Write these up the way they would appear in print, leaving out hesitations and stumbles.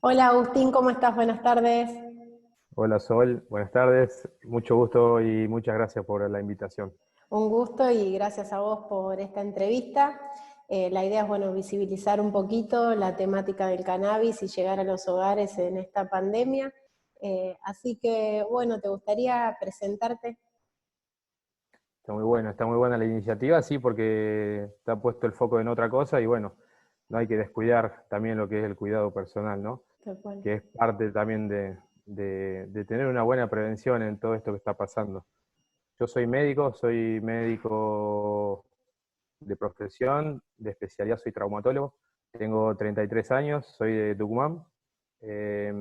Hola Agustín, ¿cómo estás? Buenas tardes. Hola Sol, buenas tardes, mucho gusto y muchas gracias por la invitación. Un gusto y gracias a vos por esta entrevista. La idea es, bueno, visibilizar un poquito la temática del cannabis y llegar a los hogares en esta pandemia. Así que, bueno, ¿te gustaría presentarte? Está muy buena la iniciativa, sí, porque está puesto el foco en otra cosa y bueno, no hay que descuidar también lo que es el cuidado personal, ¿no? Tal cual. Que es parte también de tener una buena prevención en todo esto que está pasando. Yo soy médico de profesión, de especialidad soy traumatólogo, tengo 33 años, soy de Tucumán. Eh,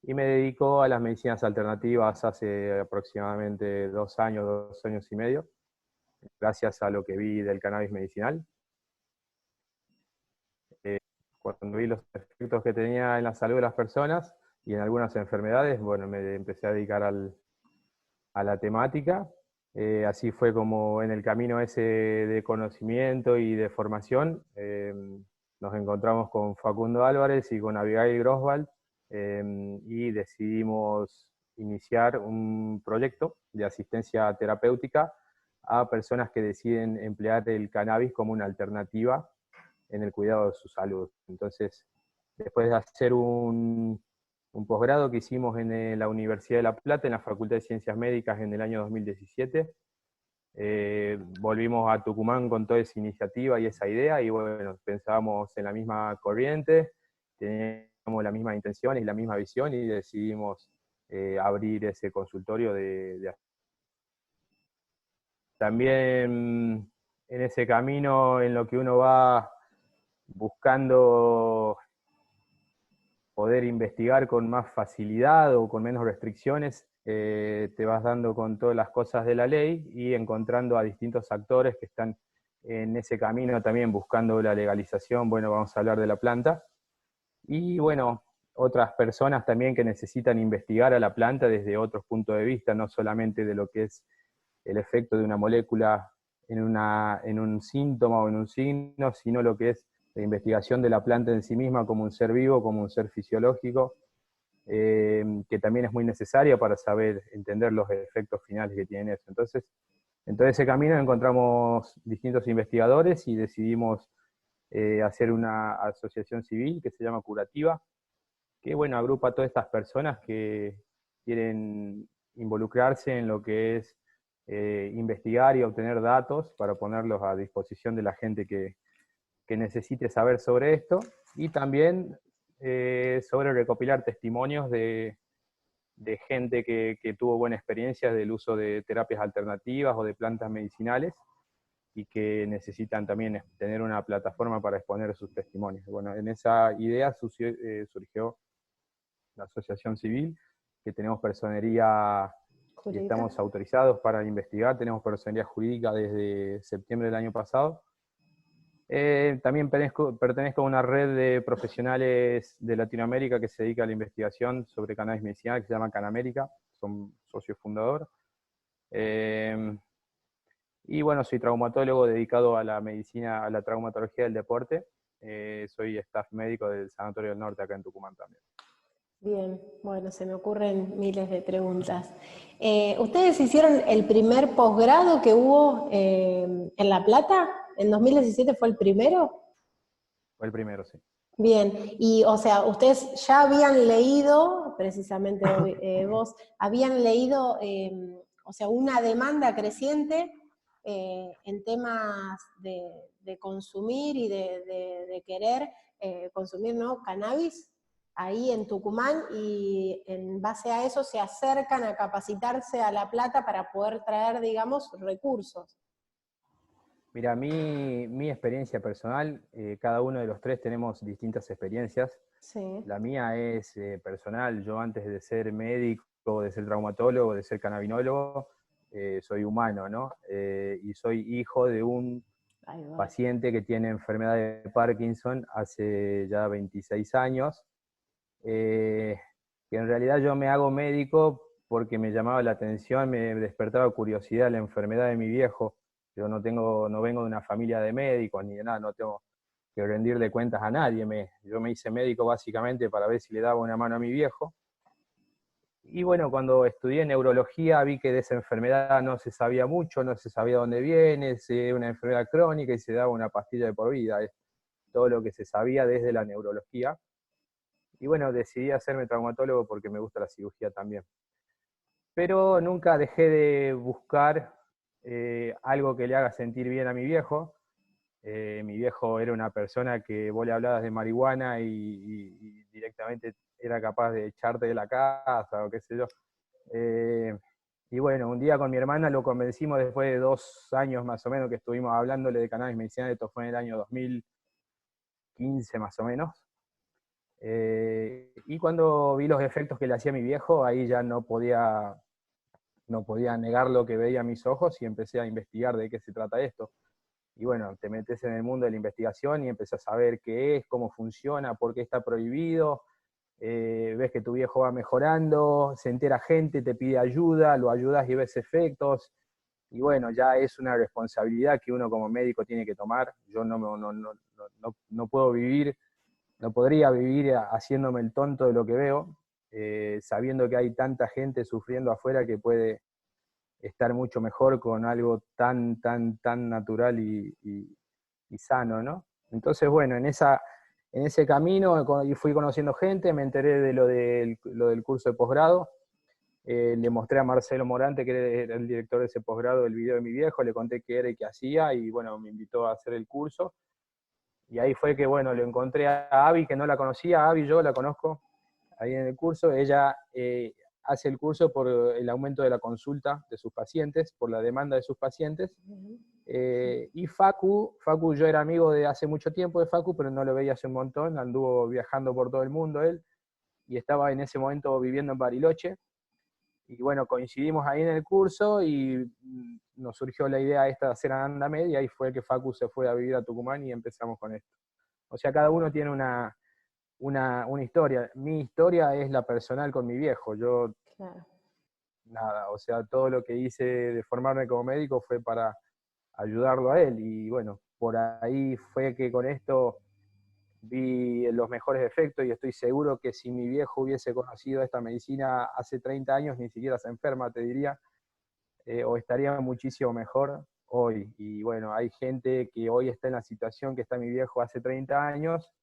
Y me dedico a las medicinas alternativas hace aproximadamente 2 años, 2 años y medio, gracias a lo que vi del cannabis medicinal. Eh, Cuando vi los efectos que tenía en la salud de las personas y en algunas enfermedades, bueno, me empecé a dedicar a la temática. Así fue como en el camino ese de conocimiento y de formación, nos encontramos con Facundo Álvarez y con Abigail Groswald, y decidimos iniciar un proyecto de asistencia terapéutica a personas que deciden emplear el cannabis como una alternativa en el cuidado de su salud. Entonces, después de hacer un posgrado que hicimos en la Universidad de La Plata, en la Facultad de Ciencias Médicas en el año 2017, volvimos a Tucumán con toda esa iniciativa y esa idea, y bueno, pensábamos en la misma corriente, teníamos las mismas intenciones y la misma visión, y decidimos abrir ese consultorio también en ese camino en lo que uno va buscando poder investigar con más facilidad o con menos restricciones, te vas dando con todas las cosas de la ley y encontrando a distintos actores que están en ese camino también buscando la legalización. Bueno, vamos a hablar de la planta. Y bueno, otras personas también que necesitan investigar a la planta desde otros puntos de vista, no solamente de lo que es el efecto de una molécula en un síntoma o en un signo, sino lo que es la investigación de la planta en sí misma como un ser vivo, como un ser fisiológico, que también es muy necesaria para saber entender los efectos finales que tiene eso. Entonces, en todo ese camino encontramos distintos investigadores y decidimos hacer una asociación civil que se llama Curativa, que bueno, agrupa a todas estas personas que quieren involucrarse en lo que es investigar y obtener datos para ponerlos a disposición de la gente que necesite saber sobre esto, y también sobre recopilar testimonios de gente que tuvo buena experiencia del uso de terapias alternativas o de plantas medicinales y que necesitan también tener una plataforma para exponer sus testimonios. Bueno, en esa idea surgió la asociación civil, que tenemos personería y Jurídica. estamos autorizados para investigar, tenemos personería jurídica desde septiembre del año pasado. También pertenezco a una red de profesionales de Latinoamérica que se dedica a la investigación sobre cannabis medicinal, que se llama Canamérica, son socio fundador. Eh, y bueno, soy traumatólogo dedicado a la medicina, a la traumatología del deporte. Soy staff médico del Sanatorio del Norte acá en Tucumán también. Bien, bueno, se me ocurren miles de preguntas. ¿Ustedes hicieron el primer posgrado que hubo en La Plata? ¿En 2017 fue el primero? Fue el primero, sí. Bien, y o sea, ustedes ya habían leído, precisamente vos, habían leído, o sea, una demanda creciente en temas de consumir y de querer consumir, ¿no? Cannabis ahí en Tucumán, y en base a eso se acercan a capacitarse a La Plata para poder traer, digamos, recursos. Mira, mi experiencia personal, cada uno de los tres tenemos distintas experiencias. Sí, La mía es personal. Yo antes de ser médico, de ser traumatólogo, de ser cannabinólogo, soy humano, ¿no? Y soy hijo de un ahí va. paciente que tiene enfermedad de Parkinson hace ya 26 años, eh, que en realidad yo me hago médico porque me llamaba la atención, me despertaba curiosidad la enfermedad de mi viejo. Yo no vengo de una familia de médicos ni de nada, no tengo rendirle cuentas a nadie. Yo me hice médico básicamente para ver si le daba una mano a mi viejo. Y bueno, cuando estudié neurología vi que de esa enfermedad no se sabía mucho, no se sabía dónde viene, es una enfermedad crónica y se daba una pastilla de por vida. Es todo lo que se sabía desde la neurología. Y bueno, decidí hacerme traumatólogo porque me gusta la cirugía también. Pero nunca dejé de buscar algo que le haga sentir bien a mi viejo. Mi viejo era una persona que vos le hablabas de marihuana y directamente era capaz de echarte de la casa o qué sé yo. Y bueno, un día con mi hermana lo convencimos después de 2 años más o menos que estuvimos hablándole de cannabis medicinal, esto fue en el año 2015 más o menos. Y cuando vi los efectos que le hacía a mi viejo, ahí ya no podía negar lo que veía a mis ojos y empecé a investigar de qué se trata esto. Y bueno, te metes en el mundo de la investigación y empezás a saber qué es, cómo funciona, por qué está prohibido, ves que tu viejo va mejorando, se entera gente, te pide ayuda, lo ayudas y ves efectos, y bueno, ya es una responsabilidad que uno como médico tiene que tomar. Yo no puedo vivir, no podría vivir haciéndome el tonto de lo que veo, sabiendo que hay tanta gente sufriendo afuera que puede estar mucho mejor con algo tan natural y sano, ¿no? Entonces, bueno, en ese camino fui conociendo gente, me enteré de lo del curso de posgrado, le mostré a Marcelo Morante, que era el director de ese posgrado, el video de mi viejo, le conté qué era y qué hacía, y bueno, me invitó a hacer el curso, y ahí fue que, bueno, lo encontré a Abby, que no la conocía. Abby yo la conozco ahí en el curso. Ella hace el curso por el aumento de la consulta de sus pacientes, por la demanda de sus pacientes. Y Facu, yo era amigo de hace mucho tiempo de Facu, pero no lo veía hace un montón, anduvo viajando por todo el mundo él, y estaba en ese momento viviendo en Bariloche. Y bueno, coincidimos ahí en el curso y nos surgió la idea esta de hacer Ananda Med, y ahí fue que Facu se fue a vivir a Tucumán y empezamos con esto. O sea, cada uno tiene una historia. Mi historia es la personal con mi viejo. Yo, claro, nada, o sea, todo lo que hice de formarme como médico fue para ayudarlo a él. Y bueno, por ahí fue que con esto vi los mejores efectos, y estoy seguro que si mi viejo hubiese conocido esta medicina hace 30 años, ni siquiera se enferma, te diría, o estaría muchísimo mejor hoy. Y bueno, hay gente que hoy está en la situación que está mi viejo hace 30 años,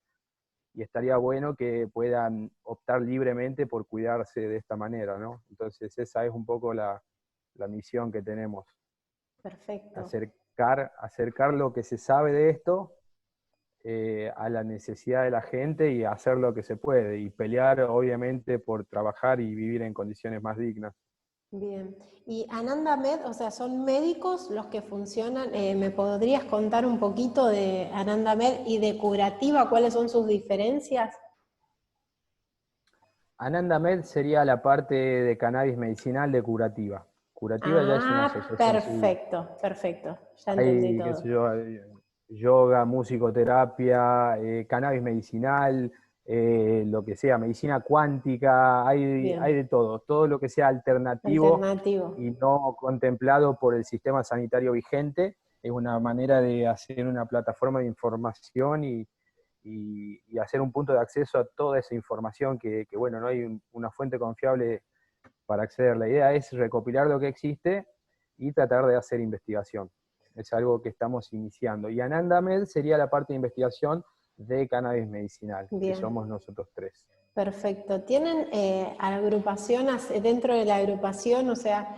y estaría bueno que puedan optar libremente por cuidarse de esta manera, ¿no? Entonces esa es un poco la misión que tenemos. Perfecto. Acercar lo que se sabe de esto a la necesidad de la gente, y hacer lo que se puede, y pelear obviamente por trabajar y vivir en condiciones más dignas. Bien. Y Ananda Med, o sea, ¿son médicos los que funcionan? ¿Me podrías contar un poquito de Ananda Med y de Curativa? ¿Cuáles son sus diferencias? Ananda Med sería la parte de cannabis medicinal de Curativa. Curativa ya es una asociación civil. Perfecto. Ya entendí Hay, qué todo. sé yo, yoga, musicoterapia, cannabis medicinal, lo que sea, medicina cuántica, hay de todo lo que sea alternativo y no contemplado por el sistema sanitario vigente. Es una manera de hacer una plataforma de información y hacer un punto de acceso a toda esa información que bueno, no hay una fuente confiable para acceder. La idea es recopilar lo que existe y tratar de hacer investigación. Es algo que estamos iniciando. Y Ananda Med sería la parte de investigación de cannabis medicinal, que somos nosotros 3. Perfecto. ¿Tienen agrupaciones dentro de la agrupación, o sea,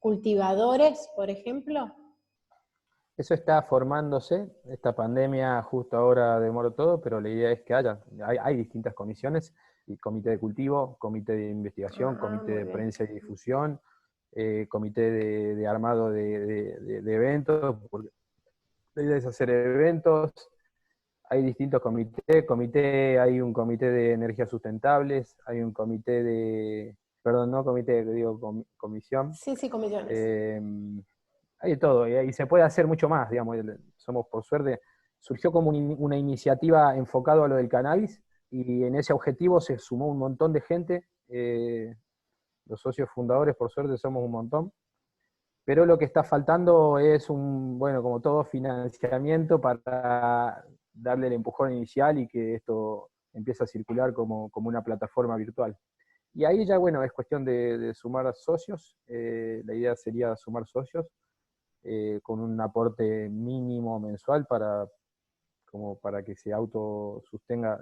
cultivadores, por ejemplo? Eso está formándose. Esta pandemia justo ahora demoró todo, pero la idea es que hay distintas comisiones, y comité de cultivo, comité de investigación, comité de prensa y difusión, comité de armado de eventos, porque la idea es hacer eventos. Hay distintos comités, hay un comité de energías sustentables, hay un comité de, perdón, no comité, digo comisión. Sí, comisiones. Hay de todo, y se puede hacer mucho más, digamos. Somos, por suerte, surgió como una iniciativa enfocada a lo del cannabis, y en ese objetivo se sumó un montón de gente. Los socios fundadores, por suerte, somos un montón. pero lo que está faltando es bueno, como todo, financiamiento para darle el empujón inicial y que esto empiece a circular como una plataforma virtual. Y ahí ya, bueno, es cuestión de sumar socios. La idea sería sumar socios con un aporte mínimo mensual como para que se autosostenga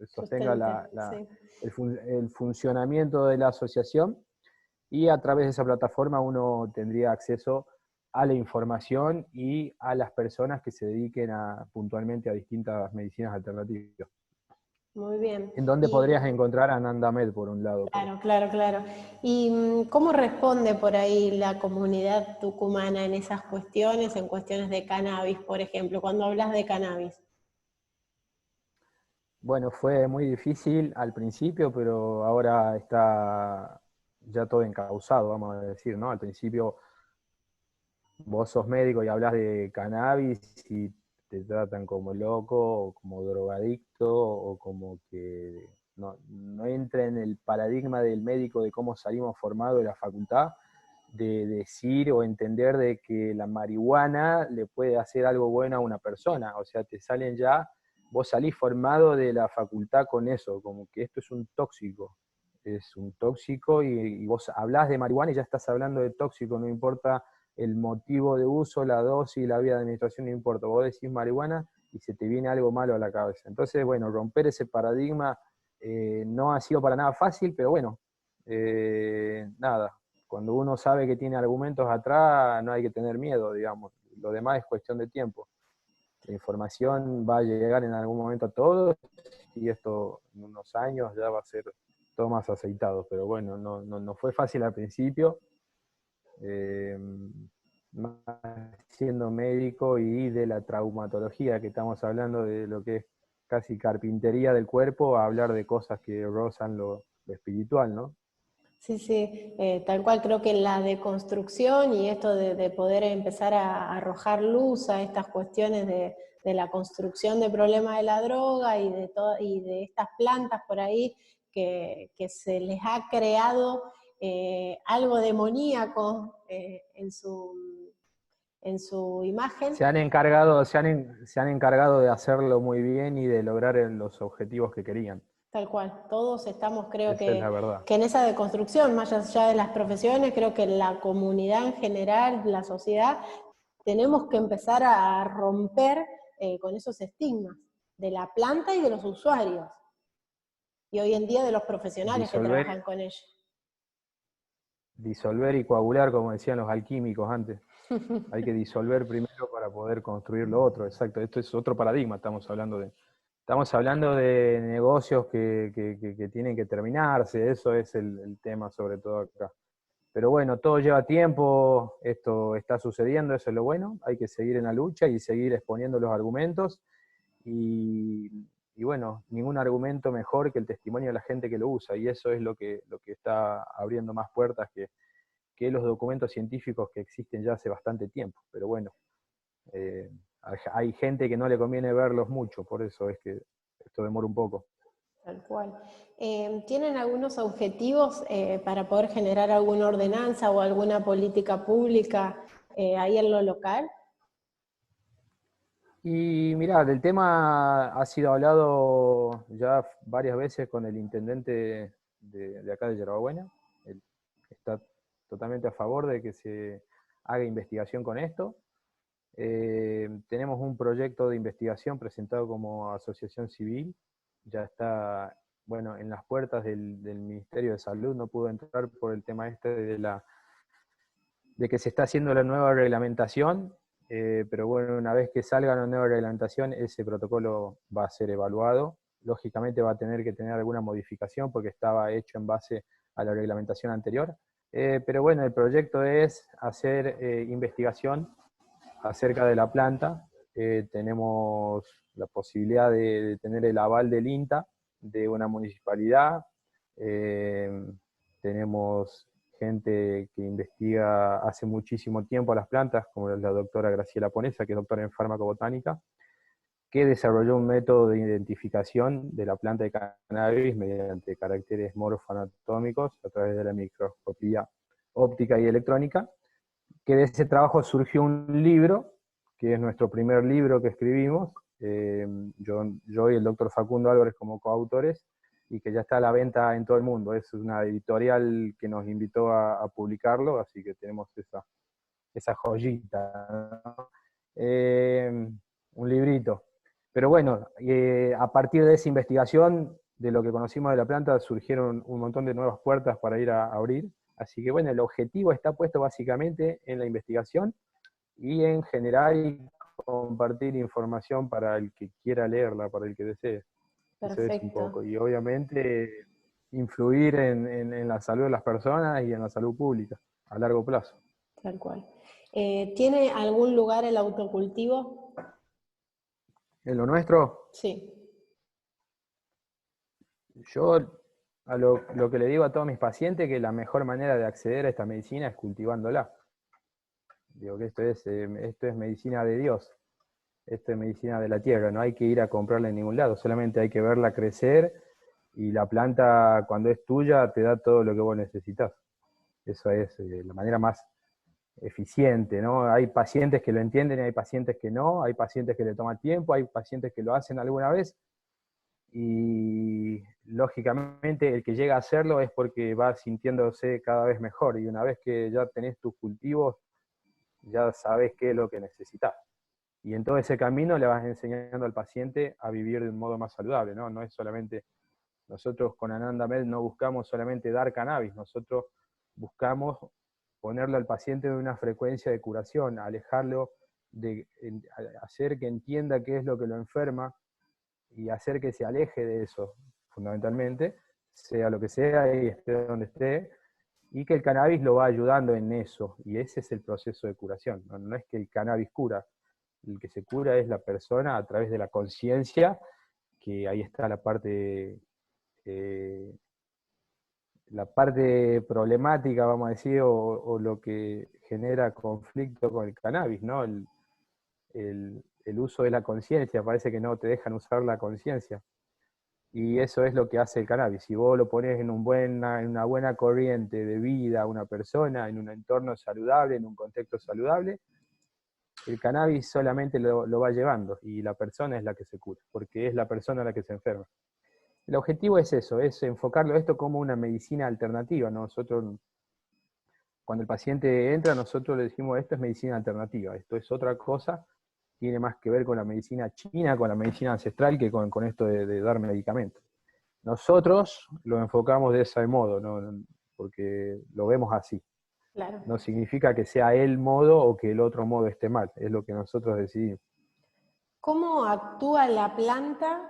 sostenga Sustente, sí. el funcionamiento de la asociación, y a través de esa plataforma uno tendría acceso a la información y a las personas que se dediquen puntualmente a distintas medicinas alternativas. Muy bien. En donde podrías encontrar a Nandamed, por un lado. Claro, claro, claro. ¿Y cómo responde por ahí la comunidad tucumana en esas cuestiones, en cuestiones de cannabis, por ejemplo, cuando hablas de cannabis? Bueno, fue muy difícil al principio, pero ahora está ya todo encauzado, vamos a decir, ¿no? Al principio vos sos médico y hablas de cannabis y te tratan como loco, o como drogadicto, o como que no entra en el paradigma del médico de cómo salimos formados de la facultad, de decir o entender de que la marihuana le puede hacer algo bueno a una persona. O sea, te salen ya, vos salís formado de la facultad con eso, como que esto es un tóxico y vos hablás de marihuana y ya estás hablando de tóxico, no importa el motivo de uso, la dosis, la vía de administración, no importa. Vos decís marihuana y se te viene algo malo a la cabeza. Entonces, bueno, romper ese paradigma no ha sido para nada fácil, pero bueno, nada, cuando uno sabe que tiene argumentos atrás, no hay que tener miedo, digamos. Lo demás es cuestión de tiempo. La información va a llegar en algún momento a todos y esto en unos años ya va a ser todo más aceitado. Pero bueno, no fue fácil al principio. Más siendo médico y de la traumatología, que estamos hablando de lo que es casi carpintería del cuerpo, a hablar de cosas que rozan lo espiritual, ¿no? Sí, sí, tal cual creo que la deconstrucción y esto de poder empezar a arrojar luz a estas cuestiones de la construcción de problemas de la droga y de estas plantas por ahí que se les ha creado algo demoníaco en su imagen. Se han encargado de hacerlo muy bien y de lograr los objetivos que querían. Tal cual, todos estamos, creo Esa es la verdad. que en esa deconstrucción, más allá de las profesiones, creo que la comunidad en general, la sociedad, tenemos que empezar a romper con esos estigmas de la planta y de los usuarios, y hoy en día de los profesionales que Disolver, trabajan con ella. disolver y coagular, como decían los alquímicos antes. Hay que disolver primero para poder construir lo otro, exacto. Esto es otro paradigma, estamos hablando de negocios que tienen que terminarse, eso es el tema sobre todo acá. Pero bueno, todo lleva tiempo, esto está sucediendo, eso es lo bueno, hay que seguir en la lucha y seguir exponiendo los argumentos y, y bueno, ningún argumento mejor que el testimonio de la gente que lo usa, y eso es lo que está abriendo más puertas que los documentos científicos que existen ya hace bastante tiempo. Pero bueno, eh, hay gente que no le conviene verlos mucho, por eso es que esto demora un poco. Tal cual. ¿Tienen algunos objetivos para poder generar alguna ordenanza o alguna política pública ahí en lo local? Y mirá, del tema ha sido hablado ya varias veces con el intendente de acá de Yerbabuena. Él está totalmente a favor de que se haga investigación con esto. Tenemos un proyecto de investigación presentado como asociación civil. Ya está, bueno, en las puertas del Ministerio de Salud. No pudo entrar por el tema este de que se está haciendo la nueva reglamentación, pero bueno, una vez que salga la nueva reglamentación, ese protocolo va a ser evaluado. Lógicamente va a tener que tener alguna modificación porque estaba hecho en base a la reglamentación anterior. Pero bueno, el proyecto es hacer investigación acerca de la planta. Tenemos la posibilidad de tener el aval del INTA, de una municipalidad. Tenemos gente que investiga hace muchísimo tiempo las plantas, como la doctora Graciela Ponesa, que es doctora en farmacobotánica, que desarrolló un método de identificación de la planta de cannabis mediante caracteres morfoanatómicos a través de la microscopía óptica y electrónica, que de ese trabajo surgió un libro, que es nuestro primer libro que escribimos, yo y el doctor Facundo Álvarez como coautores, y que ya está a la venta en todo el mundo. Es una editorial que nos invitó a publicarlo, así que tenemos esa joyita, ¿no? Un librito. Pero bueno, a partir de esa investigación, de lo que conocimos de la planta, surgieron un montón de nuevas puertas para ir a abrir. Así que bueno, el objetivo está puesto básicamente en la investigación y en generar y compartir información para el que quiera leerla, para el que desee. Eso es un poco. Perfecto, Y obviamente influir en la salud de las personas y en la salud pública a largo plazo. tal cual. ¿Tiene algún lugar el autocultivo? En lo nuestro, Sí. yo a lo que le digo a todos mis pacientes, que la mejor manera de acceder a esta medicina es cultivándola. Digo que esto es medicina de Dios, esto es medicina de la tierra, no hay que ir a comprarla en ningún lado, solamente hay que verla crecer, y la planta cuando es tuya te da todo lo que vos necesitas. Eso es la manera más eficiente, ¿no? Hay pacientes que lo entienden y hay pacientes que no, hay pacientes que le toman tiempo, hay pacientes que lo hacen alguna vez, y lógicamente el que llega a hacerlo es porque va sintiéndose cada vez mejor, y una vez que ya tenés tus cultivos, ya sabes qué es lo que necesitas. Y en todo ese camino le vas enseñando al paciente a vivir de un modo más saludable, ¿no? No es solamente, nosotros con Ananda Med no buscamos solamente dar cannabis, nosotros buscamos ponerle al paciente de una frecuencia de curación, alejarlo hacer que entienda qué es lo que lo enferma y hacer que se aleje de eso, fundamentalmente, sea lo que sea y esté donde esté, y que el cannabis lo va ayudando en eso, y ese es el proceso de curación. No es que el cannabis cura, el que se cura es la persona a través de la conciencia, que ahí está eh, la parte problemática, vamos a decir, o lo que genera conflicto con el cannabis, ¿no? El uso de la conciencia, parece que no te dejan usar la conciencia. Y eso es lo que hace el cannabis. Si vos lo pones en una buena corriente de vida a una persona, en un entorno saludable, en un contexto saludable, el cannabis solamente lo va llevando, y la persona es la que se cura, porque es la persona la que se enferma. El objetivo es eso, es enfocarlo esto como una medicina alternativa. Nosotros, cuando el paciente entra, nosotros le decimos, esto es medicina alternativa, esto es otra cosa, tiene más que ver con la medicina china, con la medicina ancestral, que con esto de dar medicamentos. Nosotros lo enfocamos de ese modo, ¿no? Porque lo vemos así. Claro. No significa que sea el modo o que el otro modo esté mal, es lo que nosotros decidimos. ¿Cómo actúa la planta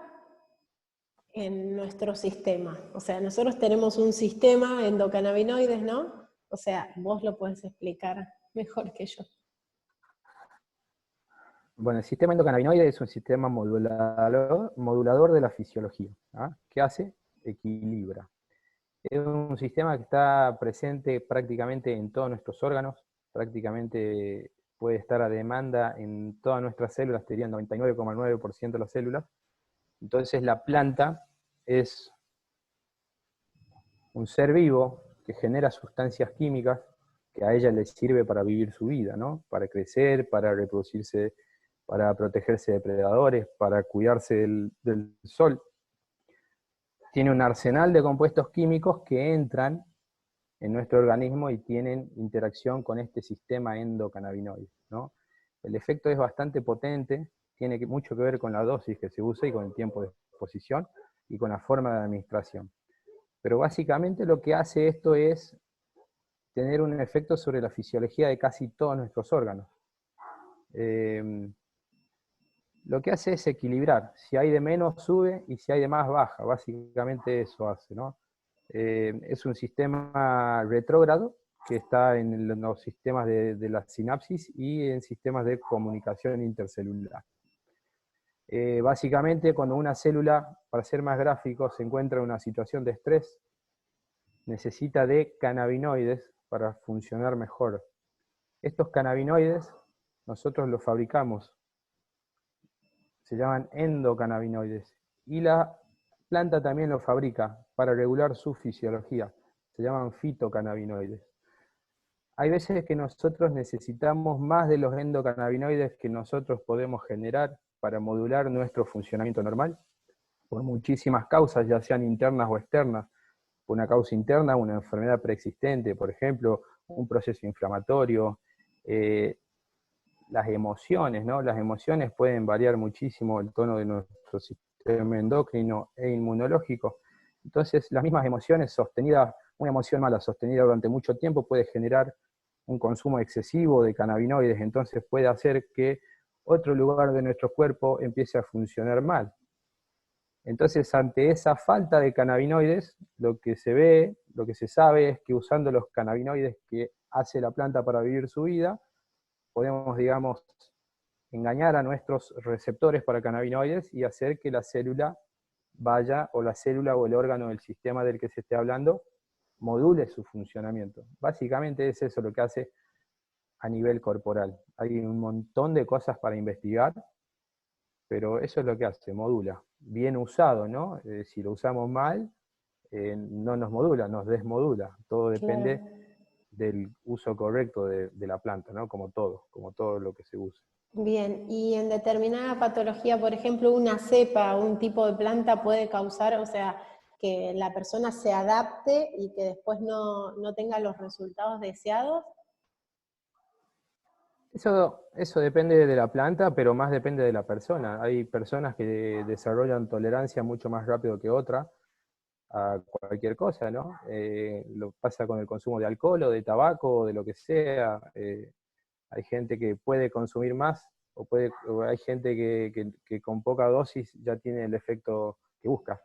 en nuestro sistema? O sea, nosotros tenemos un sistema endocannabinoides, ¿no? O sea, vos lo puedes explicar mejor que yo. Bueno, el sistema endocannabinoide es un sistema modulador de la fisiología. ¿Ah? ¿Qué hace? Equilibra. Es un sistema que está presente prácticamente en todos nuestros órganos, prácticamente puede estar a demanda en todas nuestras células, te diría el 99,9% de las células. Entonces la planta es un ser vivo que genera sustancias químicas que a ella le sirve para vivir su vida, ¿no? Para crecer, para reproducirse, para protegerse de predadores, para cuidarse del sol. Tiene un arsenal de compuestos químicos que entran en nuestro organismo y tienen interacción con este sistema endocannabinoide, ¿no? El efecto es bastante potente, tiene mucho que ver con la dosis que se usa y con el tiempo de exposición y con la forma de administración. Pero básicamente lo que hace esto es tener un efecto sobre la fisiología de casi todos nuestros órganos. Lo que hace es equilibrar. Si hay de menos, sube, y si hay de más, baja. Básicamente eso hace, ¿no? Es un sistema retrógrado que está en los sistemas de la sinapsis y en sistemas de comunicación intercelular. Básicamente, cuando una célula, para ser más gráfico, se encuentra en una situación de estrés, necesita de cannabinoides para funcionar mejor. Estos cannabinoides nosotros los fabricamos, se llaman endocannabinoides, y la planta también los fabrica para regular su fisiología, se llaman fitocannabinoides. hay veces que nosotros necesitamos más de los endocannabinoides que nosotros podemos generar para modular nuestro funcionamiento normal, por muchísimas causas, ya sean internas o externas. Una causa interna, una enfermedad preexistente, por ejemplo, un proceso inflamatorio, las emociones, ¿no? Las emociones pueden variar muchísimo el tono de nuestro sistema endocrino e inmunológico. Entonces, las mismas emociones sostenidas, una emoción mala sostenida durante mucho tiempo puede generar un consumo excesivo de cannabinoides, entonces puede hacer que otro lugar de nuestro cuerpo empiece a funcionar mal. Entonces, ante esa falta de cannabinoides, lo que se ve, lo que se sabe es que usando los cannabinoides que hace la planta para vivir su vida, podemos, digamos, engañar a nuestros receptores para cannabinoides y hacer que la célula vaya, o la célula o el órgano del sistema del que se esté hablando, module su funcionamiento. Básicamente es eso lo que hace a nivel corporal. Hay un montón de cosas para investigar, pero eso es lo que hace, modula. Bien usado, ¿no? Si lo usamos mal, no nos modula, nos desmodula. Todo depende Claro. del uso correcto de la planta, ¿no? Como todo lo que se usa. Bien, y en determinada patología, por ejemplo, una cepa, un tipo de planta puede causar, o sea, que la persona se adapte y que después no tenga los resultados deseados. Eso depende de la planta, pero más depende de la persona. Hay personas que desarrollan tolerancia mucho más rápido que otras a cualquier cosa, ¿no? Lo pasa con el consumo de alcohol o de tabaco o de lo que sea. Hay gente que puede consumir más o hay gente que con poca dosis ya tiene el efecto que busca.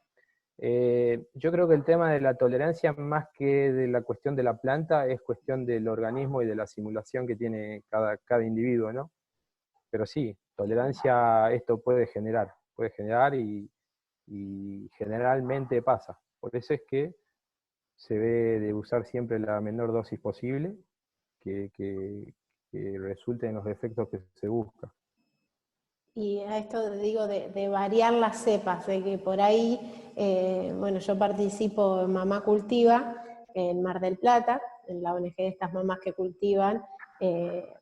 Yo creo que el tema de la tolerancia, más que de la cuestión de la planta, es cuestión del organismo y de la simulación que tiene cada individuo, ¿no? Pero sí, tolerancia esto puede generar y generalmente pasa. Por eso es que se ve de usar siempre la menor dosis posible, que resulte en los efectos que se busca. Y a esto digo de variar las cepas, de que por ahí, bueno, yo participo en Mamá Cultiva en Mar del Plata, en la ONG de estas mamás que cultivan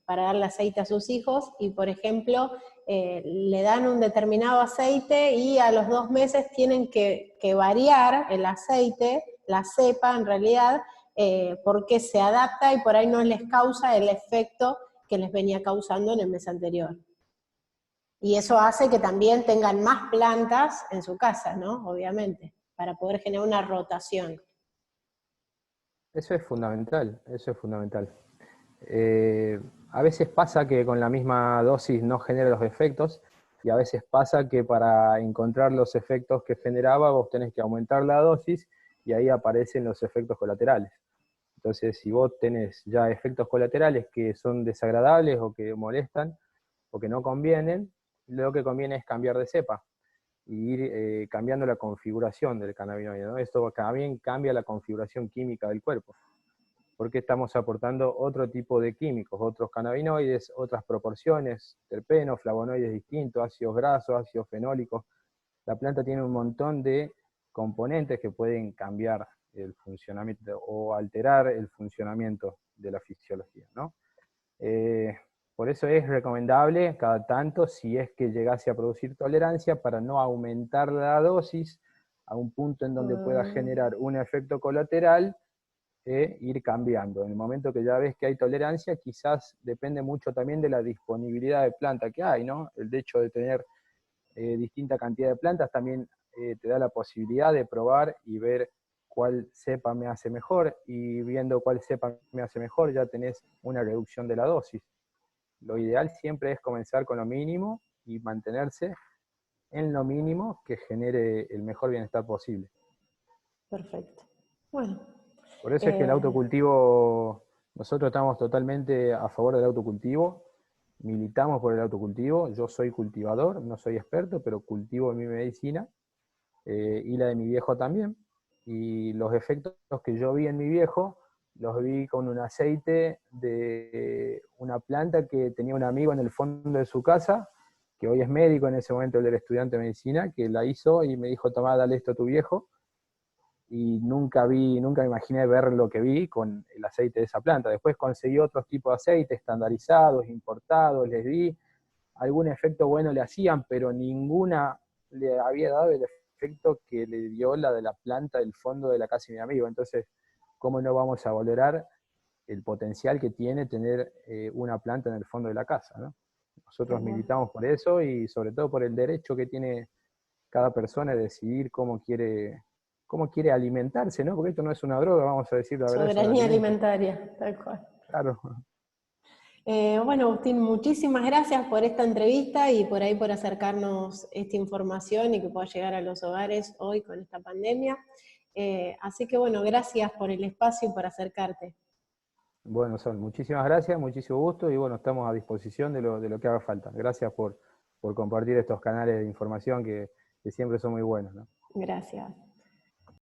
para darle aceite a sus hijos, y por ejemplo, le dan un determinado aceite y a los 2 meses tienen que variar el aceite, la cepa en realidad, porque se adapta y por ahí no les causa el efecto que les venía causando en el mes anterior. Y eso hace que también tengan más plantas en su casa, ¿no? Obviamente, para poder generar una rotación. Eso es fundamental, eso es fundamental. A veces pasa que con la misma dosis no genera los efectos, y a veces pasa que para encontrar los efectos que generaba vos tenés que aumentar la dosis y ahí aparecen los efectos colaterales. Entonces, si vos tenés ya efectos colaterales que son desagradables o que molestan o que no convienen, lo que conviene es cambiar de cepa y ir cambiando la configuración del cannabinoide, ¿no? Esto también cambia la configuración química del cuerpo, porque estamos aportando otro tipo de químicos, otros cannabinoides, otras proporciones, terpenos, flavonoides distintos, ácidos grasos, ácidos fenólicos. La planta tiene un montón de componentes que pueden cambiar el funcionamiento o alterar el funcionamiento de la fisiología, ¿no? Por eso es recomendable cada tanto, si es que llegase a producir tolerancia, para no aumentar la dosis a un punto en donde pueda generar un efecto colateral, ir cambiando. En el momento que ya ves que hay tolerancia, quizás depende mucho también de la disponibilidad de planta que hay, ¿no? El hecho de tener distinta cantidad de plantas también te da la posibilidad de probar y ver cuál cepa me hace mejor, y viendo cuál cepa me hace mejor ya tenés una reducción de la dosis. Lo ideal siempre es comenzar con lo mínimo y mantenerse en lo mínimo que genere el mejor bienestar posible. Perfecto. Bueno. Por eso es que el autocultivo, nosotros estamos totalmente a favor del autocultivo, militamos por el autocultivo. Yo soy cultivador, no soy experto, pero cultivo mi medicina, y la de mi viejo también. Y los efectos que yo vi en mi viejo, los vi con un aceite de una planta que tenía un amigo en el fondo de su casa, que hoy es médico, en ese momento él era estudiante de medicina, que la hizo y me dijo: tomá, dale esto a tu viejo. y nunca me imaginé ver lo que vi con el aceite de esa planta. Después conseguí otros tipos de aceite estandarizados, importados, les di, algún efecto bueno le hacían, pero ninguna le había dado el efecto que le dio la de la planta del fondo de la casa de mi amigo. Entonces, ¿cómo no vamos a valorar el potencial que tiene tener una planta en el fondo de la casa, ¿no? Nosotros militamos por eso y sobre todo por el derecho que tiene cada persona de decidir cómo quiere alimentarse, ¿no? Porque esto no es una droga, vamos a decir la verdad, es un Soberanía alimento. alimentaria, tal cual. Claro. Bueno, Agustín, muchísimas gracias por esta entrevista y por ahí por acercarnos esta información y que pueda llegar a los hogares hoy con esta pandemia. Así que bueno, gracias por el espacio y por acercarte. Bueno, Sol, muchísimas gracias, muchísimo gusto y bueno, estamos a disposición de lo que haga falta. Gracias por compartir estos canales de información que siempre son muy buenos, ¿no? Gracias.